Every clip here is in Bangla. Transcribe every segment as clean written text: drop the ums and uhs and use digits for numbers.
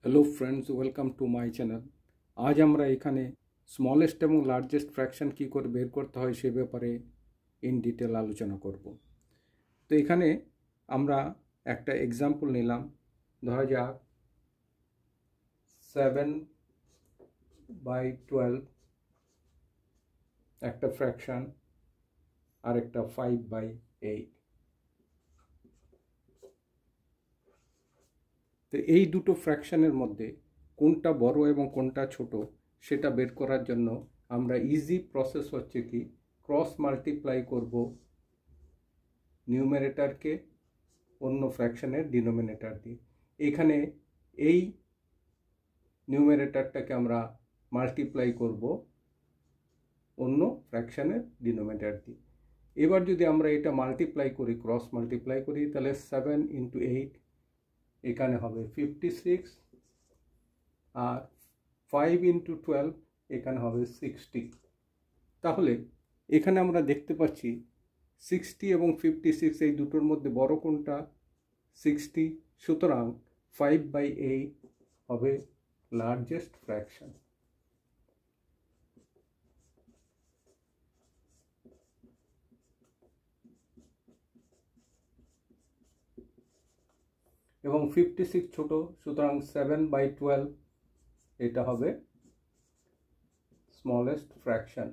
Hello friends, welcome to my channel. আজ আমরা এখানে স্মলেস্ট এবং লার্জেস্ট ফ্র্যাকশন কী করে বের করতে হয় সে ব্যাপারে ইন ডিটেল আলোচনা করব। তো এখানে আমরা একটা এক্সাম্পল নিলাম। ধরা যাক 7/12 একটা ফ্র্যাকশন আর একটা 5/8। তো এই দুটো ফ্র্যাকশনের মধ্যে কোনটা বড় এবং কোনটা ছোট সেটা বের করার জন্য আমরা ইজি প্রসেস হচ্ছে কি ক্রস মাল্টিপ্লাই করব নিউমারেটরকে অন্য ফ্র্যাকশনের ডিনোমিনেটর দিয়ে। এখানে এই নিউমারেটরটাকে আমরা মাল্টিপ্লাই করব অন্য ফ্র্যাকশনের ডিনোমিনেটর দিয়ে। এবার যদি আমরা এটা মাল্টিপ্লাই করি, ক্রস মাল্টিপ্লাই করি, তাহলে 7 × 8 এখানে হবে 56, আর 5 × 12 এখানে হবে 60। তাহলে এখানে আমরা দেখতে পাচ্ছি 60 এবং 56 এই দুটোর মধ্যে বড় কোনটা? 60। সুতরাং 5/8 হবে লার্জেস্ট ফ্র্যাকশন। এবং 56 ছোট, সুতরাং 7/12 এটা হবে স্মলেস্ট ফ্র্যাকশন।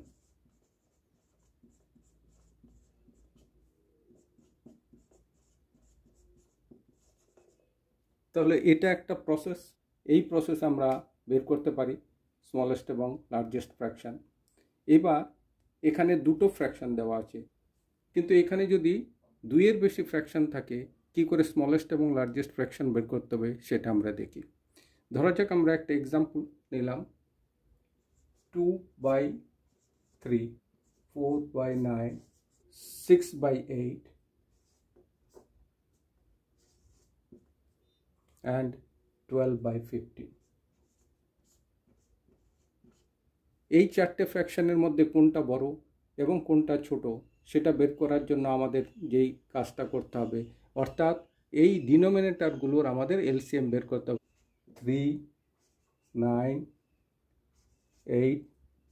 তাহলে এটা একটা প্রসেস। এই প্রসেস আমরা বের করতে পারি স্মলেস্ট এবং লার্জেস্ট ফ্র্যাকশন। এবার এখানে দুটো ফ্র্যাকশন দেওয়া আছে, কিন্তু এখানে যদি দুইয়ের বেশি ফ্র্যাকশন থাকে কি করে স্মলেস্ট এবং লার্জেস্ট ফ্র্যাকশন বের করতে হবে সেটা আমরা দেখি। ধরা যাক আমরা একটা এক্সাম্পল নিলাম 2/3, 4/9, 6/8 and 12/15। এই চারটে ফ্র্যাকশনের মধ্যে কোনটা বড় এবং কোনটা ছোট সেটা বের করার জন্য আমাদের যেই কাজটা করতে হবে, অর্থাৎ এই ডিনোমিনেটরগুলোর আমাদের এলসিএম বের করতে হবে। 3, 9, 8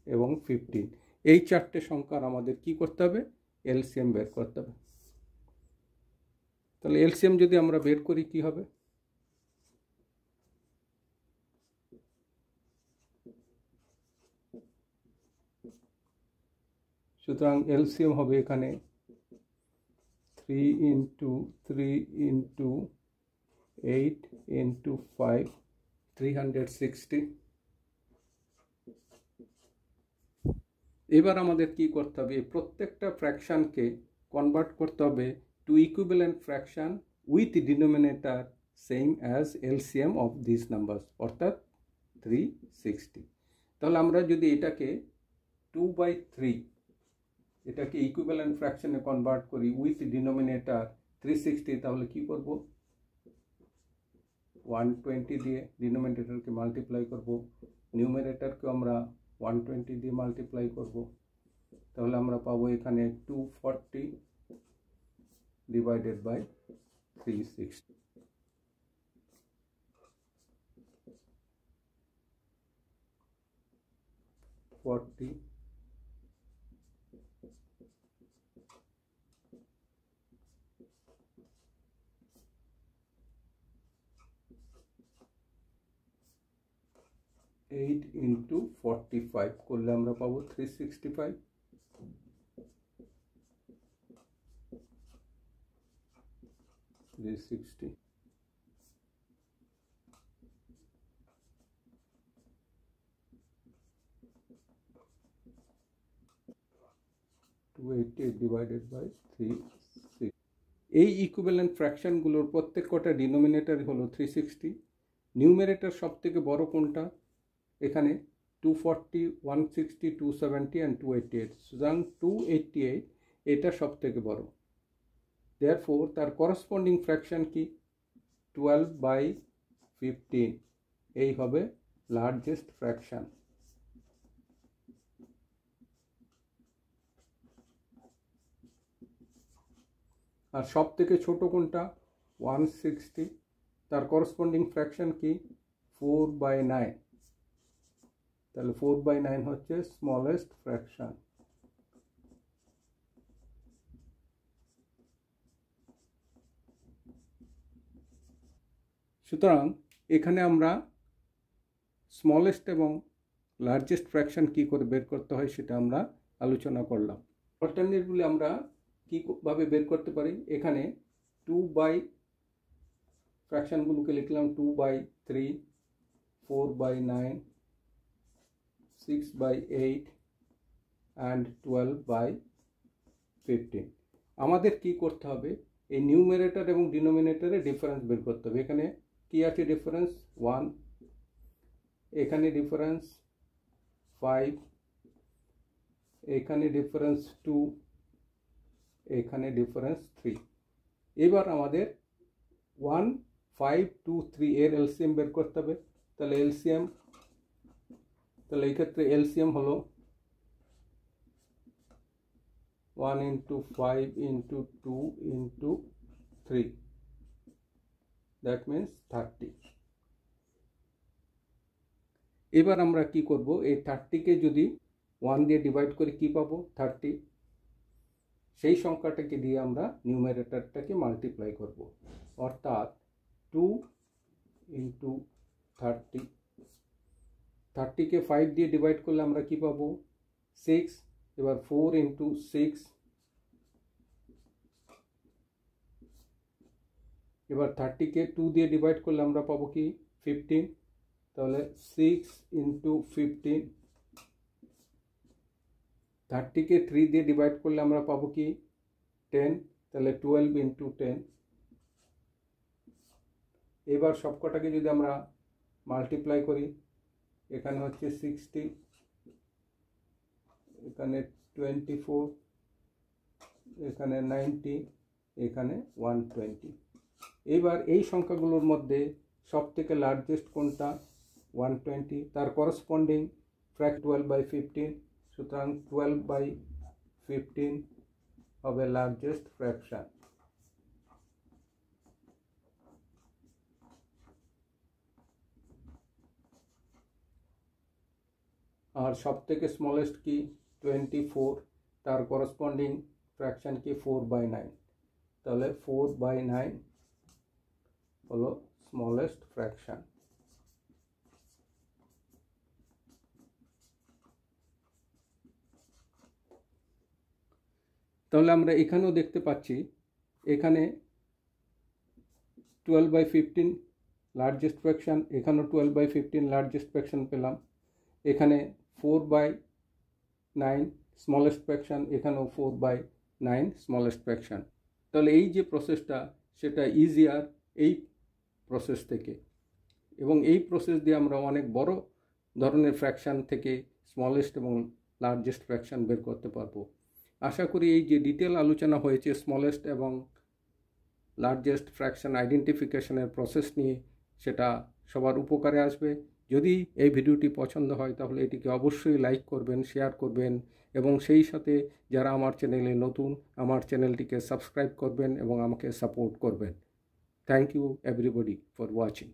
এবং 15 এই চারটে সংখ্যার আমাদের কি করতে হবে? এলসিএম বের করতে হবে। তাহলে এলসিএম যদি আমরা বের করি কি হবে? সুতরাং এলসিএম হবে এখানে 3 × 3 × 8 × 5, 360। এবার আমাদের কি করতে হবে? প্রত্যেকটা ফ্র্যাকশনকে কনভার্ট করতে হবে to equivalent fraction with denominator same as LCM of this numbers, অর্থাৎ 360। তাহলে আমরা যদি এটাকে 2/3 এটাকে ইকুইভ্যালেন্ট ফ্র্যাকশনে কনভার্ট করি উইথ ডিনোমিনেটর 360, তাহলে কি করব? 120 দিয়ে ডিনোমিনেটরকে মাল্টিপ্লাই করব, নিউমারেটরকে আমরা 120 দিয়ে মাল্টিপ্লাই করব। তাহলে আমরা পাবো এখানে 240 ডিভাইডেড বাই 360। এইট ইন্টু 45 করলে আমরা পাবো 365। Divided by 360। এই ইকুইভ্যালেন্ট ফ্র্যাকশনগুলোর প্রত্যেক কটা ডিনোমিনেটর হলো 360। নিউমারেটর সব থেকে বড় কোনটা? এখানে 240, 160, 270 and 288। সুতরাং 288 এটা সব থেকে বড়। দেয়ারফোর তার করসপন্ডিং ফ্র্যাকশন কি? 12/15 এই হবে লার্জেস্ট ফ্র্যাকশন। আর সব থেকে ছোট কোনটা? 160। তার করসপন্ডিং ফ্র্যাকশন কি? 4/9, তাহলে 4/9 হচ্ছে স্মলেস্ট ফ্র্যাকশন। সুতরাং এখানে আমরা স্মলেস্ট এবং লার্জেস্ট ফ্র্যাকশন কী করে বের করতে হয় সেটা আমরা আলোচনা করলাম। অল্টারনেটগুলি আমরা কীভাবে বের করতে পারি, এখানে 2/, ফ্র্যাকশনগুলোকে লিখলাম 2/3, 4/9, 6/8 অ্যান্ড 12/15। আমাদের কি করতে হবে, এই নিউমারেটর এবং ডিনোমিনেটরে ডিফারেন্স বের করতে হবে। এখানে কি আছে ডিফারেন্স? 1, এখানে ডিফারেন্স 5, এখানে ডিফারেন্স 2, এখানে ডিফারেন্স 3। এবার আমাদের 1, 5, 2, 3 এর এলসিএম বের করতে হবে। তাহলে এলসিএম, তাহলে এই ক্ষেত্রে এলসিএম হলো 1 into 5 into 2 into 3, that means 30। এবার আমরা কি করব, এই 30কে যদি 1 দিয়ে ডিভাইড করে কি পাবো? 30। সেই সংখ্যাটাকে দিয়ে আমরা নিউমারেটরটাকে মাল্টিপ্লাই করব, অর্থাৎ 2 into 30। 30কে 5 দিয়ে ডিভাইড করলে আমরা কি পাবো? 6। এবার 4 into 6, এবার 30কে 2 দিয়ে ডিভাইড করলে আমরা পাবো কি? 15। তাহলে 6 into 15। 30কে 3 দিয়ে ডিভাইড করলে আমরা পাবো কি? 10। তাহলে 12 into 10। এবার সবকটাকে যদি আমরা মাল্টিপ্লাই করি, এখানে হচ্ছে 60, এখানে 24, এখানে 90, এখানে 120। এবার এই সংখ্যাগুলোর মধ্যে সবথেকে লার্জেস্ট কোনটা? 120। তার করসপন্ডিং 12/15, সুতরাং 12/15 হবে লার্জেস্ট ফ্র্যাকশন। আর সবথেকে স্মলেস্ট কি? 24, তার করসপন্ডিং ফ্র্যাকশন কি? 4/9। তাহলে 4/9 হলো স্মলেস্ট ফ্র্যাকশন। তাহলে আমরা এখানেও দেখতে পাচ্ছি, এখানে 12/15 লার্জেস্ট ফ্র্যাকশন, এখানেও 12/15 লার্জেস্ট ফ্র্যাকশন পেলাম। এখানে 4/9 স্মলেস্ট ফ্র্যাকশন, এখানেও 4/9 স্মলেস্ট ফ্র্যাকশন। তাহলে এই যে প্রসেসটা, সেটা ইজিয়ার এই প্রসেস থেকে, এবং এই প্রসেস দিয়ে আমরা অনেক বড় ধরনের ফ্র্যাকশন থেকে স্মলেস্ট এবং লার্জেস্ট ফ্র্যাকশন বের করতে পারবো। আশা করি এই যে ডিটেল আলোচনা হয়েছে স্মলেস্ট এবং লার্জেস্ট ফ্র্যাকশন আইডেন্টিফিকেশনের প্রসেস নিয়ে, সেটা সবার উপকারে আসবে। যদি এই ভিডিওটি পছন্দ হয় তাহলে এটিকে অবশ্যই লাইক করবেন, শেয়ার করবেন, এবং সেই সাথে যারা আমার চ্যানেলে নতুন, আমার চ্যানেলটিকে সাবস্ক্রাইব করবেন এবং আমাকে সাপোর্ট করবেন। Thank you everybody for watching.